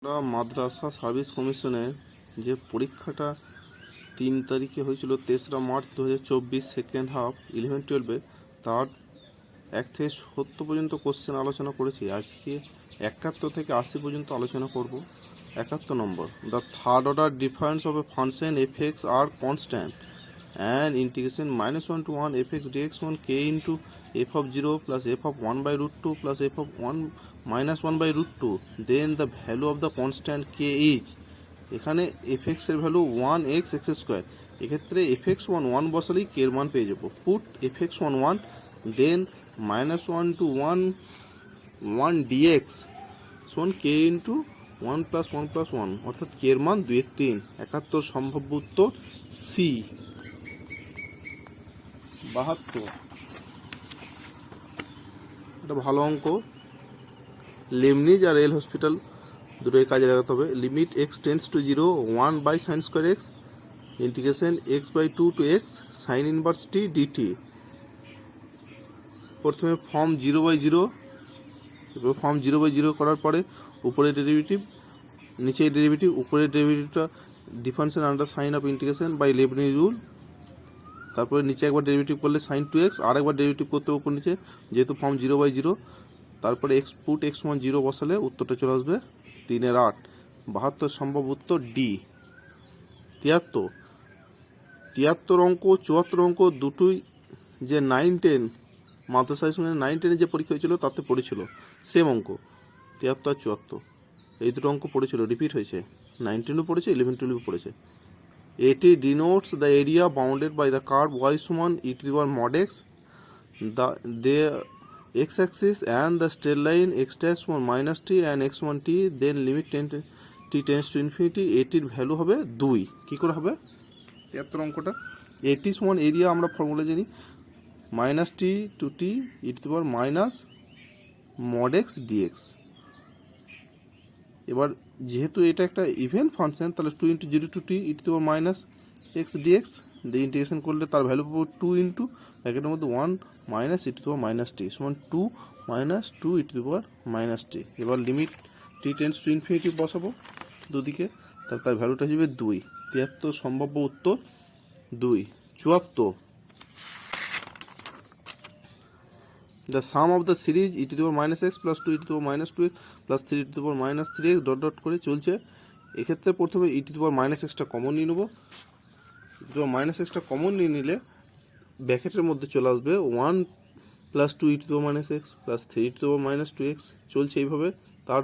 মাদ্রাসা service কমিশনের যে পরীক্ষাটা 3 তারিখে হয়েছিল 3রা মার্চ 2024 সেকেন্ড হাফ 11-12 তার 1 থেকে 70 পর্যন্ত কোশ্চেন আলোচনা করেছি। আজকে 71 থেকে 80 পর্যন্ত আলোচনা করব। 71 নম্বর, the third order difference of a function f x আর constant and integration -1 to 1 fx dx1 k into f of 0 plus f of 1 by root 2 plus f of 1 minus 1 by root 2, then the value of the constant k is, এখানে fx এর value 1x x square, এক্ষেত্রে fx1 1 বসালেই k এর মান পেয়ে যাবো। Put fx1 1 then -1 to 1 dx সমান k into 1 plus 1 plus 1, অর্থাৎ k এর মান 2/3। 71 সম্ভাব্য উত্তর সি। 72, এটা ভালো অঙ্ক। লেমনিজ আর এল হসপিটাল দুটোই কাজে লাগাতে হবে। Limit x tends to 0 1 by sine square x integration x by 2 to x sine inverse t dt. প্রথমে ফর্ম 0/0, ফর্ম 0/0 করার পরে উপরে ডেরিভেটিভ নিচে ডেরিভেটিভ, উপরের ডেরিভেটিভটা differential under sign of integration by Leibniz rule. তারপরে নিচে একবার ডেরিভেটিভ করলে সাইন 2x, আর একবার ডেরিভেটিভ করতে উপর নিচে, যেহেতু ফর্ম 0/0। তারপরে এক্স পুট x1 0 বসালে উত্তরটা চলে আসবে 3/8। 72 সম্ভব উত্তর ডি। 73 অঙ্ক 74 অঙ্ক দুটোই যে 9-10 মাদ্রাসা হাই স্কুলের 9-10 যে পরীক্ষা হয়েছিল তাতে পড়েছিল সেম অঙ্ক। 73 আর 74 এই দুটো অঙ্ক পড়েছিল, রিপিট হয়েছে। 9-10ও পড়েছে, 11-12ও পড়েছে। এটি denotes the area bounded by the curve y সমান e to the power mod x, the x axis and the straight line x dash সমান minus t and x সমান t, then limit t tends to infinity। এটির value হবে 2। কী করে হবে 73 অঙ্কটা? এটি সমান এরিয়া আমরা ফর্মুলা জানি minus t to t e to the power minus mod x dx. এবার যেহেতু এটা একটা ইভেন ফাংশন, তাহলে 2 × 0 to t e to the power minus x dx দিয়ে ইন্টিগ্রেশন করলে তার ভ্যালু পাবো 2 ইন্টু ব্র্যাকেটের মধ্যে 1 minus e to the power minus t সমান 2 minus 2 e to the power minus t. এবার limit t tends to infinity বসাবো দুদিকে, তার ভ্যালুটা হিসেবে 2। 73 সম্ভাব্য উত্তর 2। 74, the sum of the series e to the power minus x plus 2 e to the power minus 2x plus 3 e to the power minus 3x dot dot করে চলছে। এক্ষেত্রে প্রথমে e to the power minus xটা common নিয়ে নেবো। e to the power minus xটা common নিয়ে নিলে ব্র্যাকেটের মধ্যে চলে আসবে 1 plus 2 e to the power minus x plus 3 e to the power minus 2x চলছে এইভাবে। তার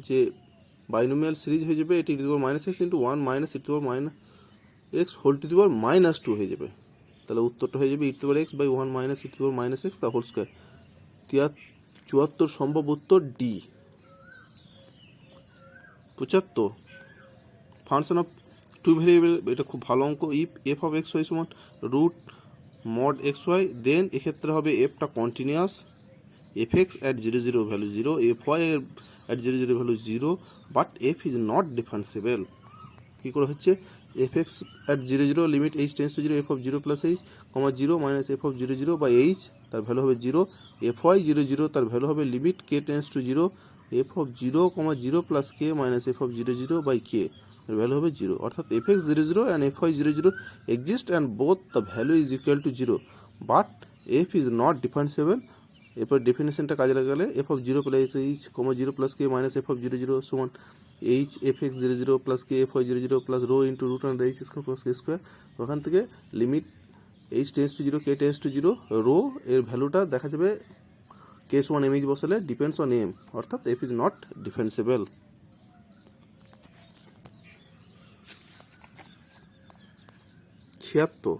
যে বাইনোমিয়াল সিরিজ হয়ে যাবে এটি e to the power minus x into 1 minus e to the power minus x whole to the power minus 2 হয়ে যাবে। তাহলে উত্তরটা হয়ে যাবে e to the power x by 1 minus e to the power minus x whole square. 74 সম্ভব উত্তর D. 75, function of 2 variable, এটা খুব ভালো অঙ্ক। If f of x y সমান root mod x y, then এক্ষেত্রে হবে এফটা continuous, f x at 0 value 0, f y at 0 value 0, but f is not differentiable. কী করে হচ্ছে? F x at 0 limit h tends to 0 f of 0 plus h comma 0 minus f of 0 by h, তার value হবে 0। F y 0 তার value হবে limit k tends to 0 f of 0 plus k minus f of 0 by k, এর value হবে 0। অর্থাৎ f x 0 and f y 0 exist and both the value is equal to 0, but f is not differentiable. এরপর ডেফিনেশনটা কাজে লাগালে f of 0 plus h comma 0 plus k minus f of 0 সমান h f x 0 plus k f y 0 plus rho into root under h square plus k square. ওখান থেকে limit h tends to 0 k tends to 0 rho এর ভ্যালুটা দেখা যাবে k সমান m h বসালে depends on m, অর্থাৎ f is not differentiable. 76,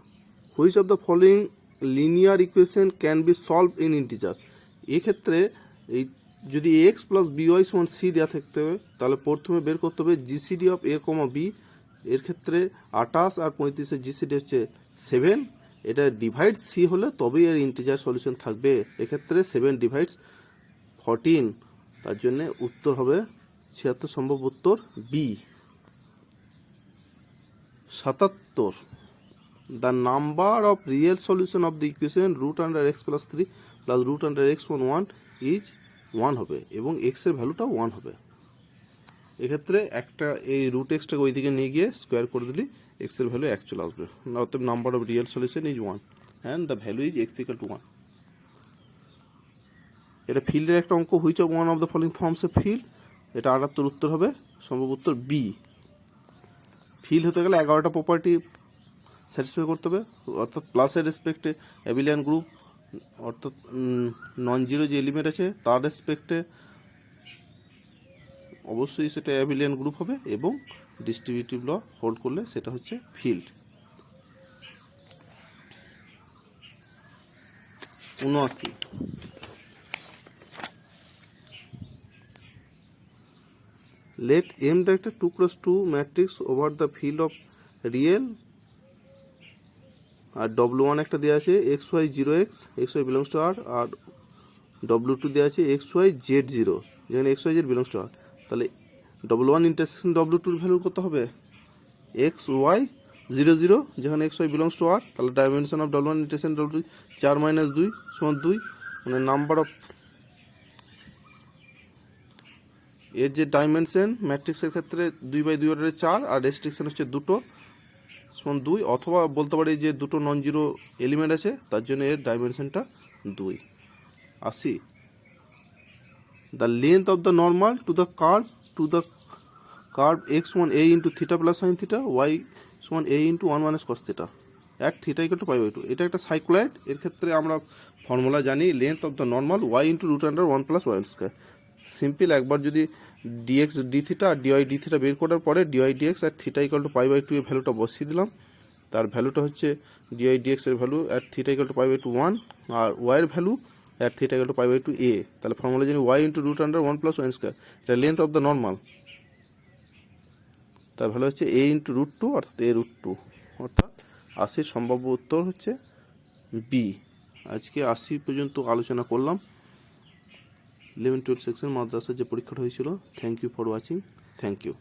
which of the following linear equation can be solve in integer. এক্ষেত্রে এই যদি এক্স প্লাস বিওয়াই সমান সি দেওয়া থাকতে হবে, তাহলে প্রথমে বের করতে হবে GCD of A comma B. এর ক্ষেত্রে 28 আর 35 জিসিডি হচ্ছে 7, এটা ডিভাইড সি হলে তবেই এর ইন্টিজার সলিউশন থাকবে। এক্ষেত্রে 7 ডিভাইডস 14, তার জন্যে উত্তর হবে 76 সম্ভব উত্তর B. 77, the number of real solution of the equation root under x plus 3 plus root under x 1 is 1 হবে এবং x এর ভ্যালুটা 1 হবে। এক্ষেত্রে একটা এই রুট এক্সটাকে ওই দিকে নিয়ে গিয়ে স্কোয়ার করে দিলে এক্সের ভ্যালু 1 চলে আসবে। অতএব number of real solution is 1 and the value is x equal to 1। এটা ফিল্ডের একটা অঙ্ক হয়েছে, one of the following forms A field. এটা 78 উত্তর হবে, সম্ভব উত্তর বি। ফিল্ড হতে গেলে 11টা প্রপার্টি স্যাটিসফাই করতে হবে, অর্থাৎ প্লাসের রেসপেক্টে অ্যাবিলিয়ান গ্রুপ, অর্থাৎ নন জিরো যে এলিমেন্ট আছে তার রেসপেক্টে অবশ্যই সেটা অ্যাবিলিয়ান গ্রুপ হবে, এবং ডিস্ট্রিবিউটিভ ল হোল্ড করলে সেটা হচ্ছে field. 79, let M vector 2x2 matrix over the field of real, আর W1 একটা দেওয়া আছে xy 0x, xy belongs to R, R W2 দেওয়া আছে xy z0, যেখানে xy z belongs to R। তাহলে W1 ইন্টারসেকশন W2 এর ভ্যালু কত হবে? xy 0 0, যেখানে xy belongs to R। তাহলে dimension of W1 intersection W2 4 - 2 = 2, মানে নাম্বার অফ এর যে ডাইমেনশন ম্যাট্রিক্সের ক্ষেত্রে 2/2 অর্ডারে 4, আর রেস্ট্রিকশন হচ্ছে দুটো সমান 2, অথবা বলতে পারি যে দুটো নন জিরো এলিমেন্ট আছে তার জন্য এর ডাইমেনশনটা 2। 80, the length of the normal to the curve x সমান a into theta plus sine theta, y সমান a into 1 - cos theta at theta equal to π/2। এটা একটা সাইক্লয়েড, এর ক্ষেত্রে আমরা ফর্মুলা জানি length of the normal y into √1 + y²। Simple, একবার যদি dx d থিটা আর dy d থিটা বের করার পরে dy dx আর থিটা ইকুয়াল টু π/2 এর ভ্যালুটা বসিয়ে দিলাম। তার ভ্যালুটা হচ্ছে dy dx এর value at theta equal to π/2 1, আর y এর value at theta equal to π/2 a। তাহলে ফর্মুলা জানি y ইন্টু √1 + y²। এটা লেন্থ অফ দ্য নর্মাল, তার ভ্যালু হচ্ছে a ইন্টু √2, অর্থাৎ a√2, অর্থাৎ 80 সম্ভাব্য উত্তর হচ্ছে বি। আজকে 80 পর্যন্ত আলোচনা করলাম 11-12 সেকশন মাদ্রাসার যে পরীক্ষাটা হয়েছিল। Thank you for watching, thank you.